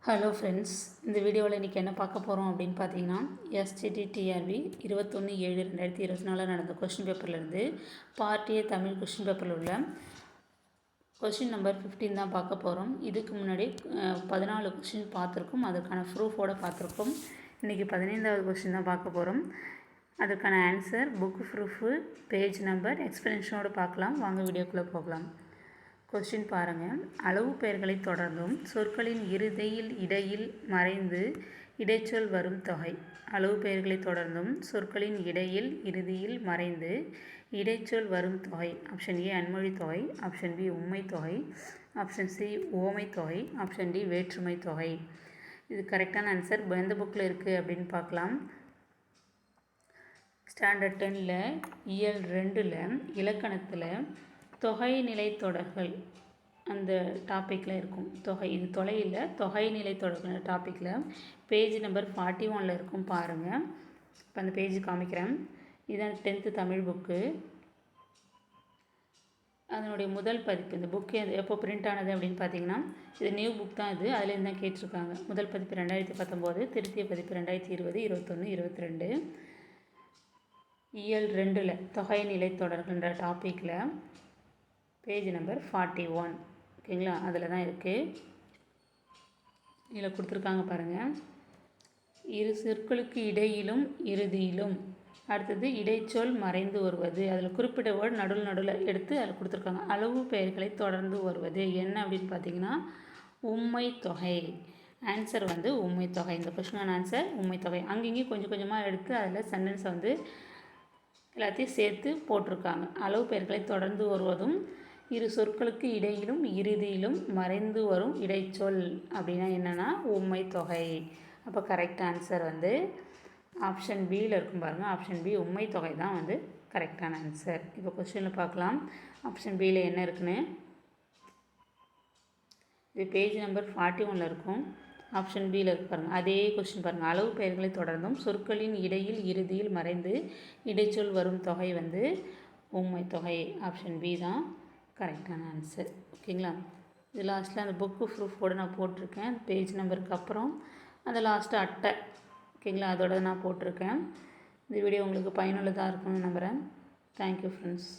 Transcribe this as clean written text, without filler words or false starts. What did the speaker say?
Hello friends, இந்த வீடியோவில் இன்றைக்கி என்ன பார்க்க போகிறோம் அப்படின்னு பார்த்தீங்கன்னா, எஸ்டிடிடிஆர்பி 21/7/2024 நடந்த கொஷின் பேப்பர்லேருந்து பார்ட் ஏ தமிழ் கொஷின் பேப்பரில் உள்ள கொஷின் நம்பர் 15 தான் பார்க்க போகிறோம். இதுக்கு முன்னாடி 14 கொஷின் பார்த்துருக்கோம், அதுக்கான ப்ரூஃபோடு பார்த்துருக்கோம். இன்றைக்கி 15வது கொஷின் தான் பார்க்க போகிறோம். அதுக்கான answer, book proof, page number, எக்ஸ்பிளனேஷனோடு பார்க்கலாம். வாங்க வீடியோக்குள்ளே போகலாம். கொஸ்டின் பாருங்கள். அளவு பெயர்களை தொடர்ந்தும் சொற்களின் இடையில் மறைந்து இடைச்சொல் வரும் தொகை. அளவு பெயர்களை தொடர்ந்தும் சொற்களின் இறுதியில் மறைந்து இடைச்சொல் வரும் தொகை. ஆப்ஷன் ஏ அன்மொழி தொகை, ஆப்ஷன் பி உம்மை தொகை, ஆப்ஷன் சி ஓமை தொகை, ஆப்ஷன் டி வேற்றுமை தொகை. இது கரெக்டான ஆன்சர் எந்த புக்கில் இருக்குது அப்படின்னு பார்க்கலாம். ஸ்டாண்டர்ட் 10ல் இயல் 2ல் இலக்கணத்தில் தொகைநிலை தொடர்கள் அந்த டாப்பிக்கில் இருக்கும். இது தொலையில் தொகைநிலை தொடர்கள் டாப்பிக்கில் பேஜ் நம்பர் 41 இருக்கும் பாருங்கள். இப்போ அந்த பேஜ் காமிக்கிறேன். இதுதான் 10th தமிழ் புக்கு. அதனுடைய முதல் பதிப்பு. இந்த புக்கு எப்போ பிரிண்ட் ஆனது அப்படின்னு பார்த்தீங்கன்னா, இது நியூ புக் தான். அதுலேருந்து தான் கேட்டிருக்காங்க. முதல் பதிப்பு 2019, திருத்திய பதிப்பு 2020, 21, 22. இயல் 2ல் தொகைநிலை தொடர்கள்ன்ற டாப்பிக்கில் பேஜ் நம்பர் 41. ஓகேங்களா, அதில் தான் இருக்குது. இதில் கொடுத்துருக்காங்க பாருங்கள். இரு சொற்களுக்கு இடையிலும் இறுதியிலும், அடுத்தது இடைச்சொல் மறைந்து வருவது, அதில் குறிப்பிட்ட வேர்டு நடுவில் எடுத்து அதில் கொடுத்துருக்காங்க. அளவு பெயர்களை தொடர்ந்து வருவது என்ன அப்படின்னு பார்த்தீங்கன்னா உம்மை தொகை. ஆன்சர் உம்மை தொகை. இந்த கொஸ்டினான ஆன்சர் உம்மை தொகை. அங்கேயும் கொஞ்சம் கொஞ்சமாக எடுத்து அதில் சென்டென்ஸை எல்லாத்தையும் சேர்த்து போட்டிருக்காங்க. அளவு பெயர்களை தொடர்ந்து வருவதும் இரு சொற்களுக்கு இடையிலும் இறுதியிலும் மறைந்து வரும் இடைச்சொல் அப்படின்னா என்னென்னா உம்மை தொகை. அப்போ கரெக்ட் ஆன்சர் ஆப்ஷன் பியில் இருக்கும் பாருங்கள். ஆப்ஷன் பி உம்மை தொகை தான் கரெக்டான ஆன்சர். இப்போ கொஸ்டினில் பார்க்கலாம் ஆப்ஷன் பியில் என்ன இருக்குன்னு. இது பேஜ் நம்பர் 41 இருக்கும். ஆப்ஷன் பியில் இருக்கு பாருங்கள். அதே கொஸ்டின் பாருங்கள். அளவு பெயர்களை தொடர்ந்தும் சொற்களின் இறுதியில் மறைந்து இடைச்சொல் வரும் தொகை உம்மை தொகை. ஆப்ஷன் பி தான் கரெக்டான ஆன்சர். ஓகேங்களா, இது லாஸ்ட்டில் அந்த புக்கு ப்ரூஃபோடு நான் போட்டிருக்கேன். பேஜ் நம்பருக்கு அப்புறம் அந்த லாஸ்ட்டு அட்டை. ஓகேங்களா, அதோட நான் போட்டிருக்கேன். இந்த வீடியோ உங்களுக்கு பயனுள்ளதாக இருக்கும்னு நம்புகிறேன். Thank you friends.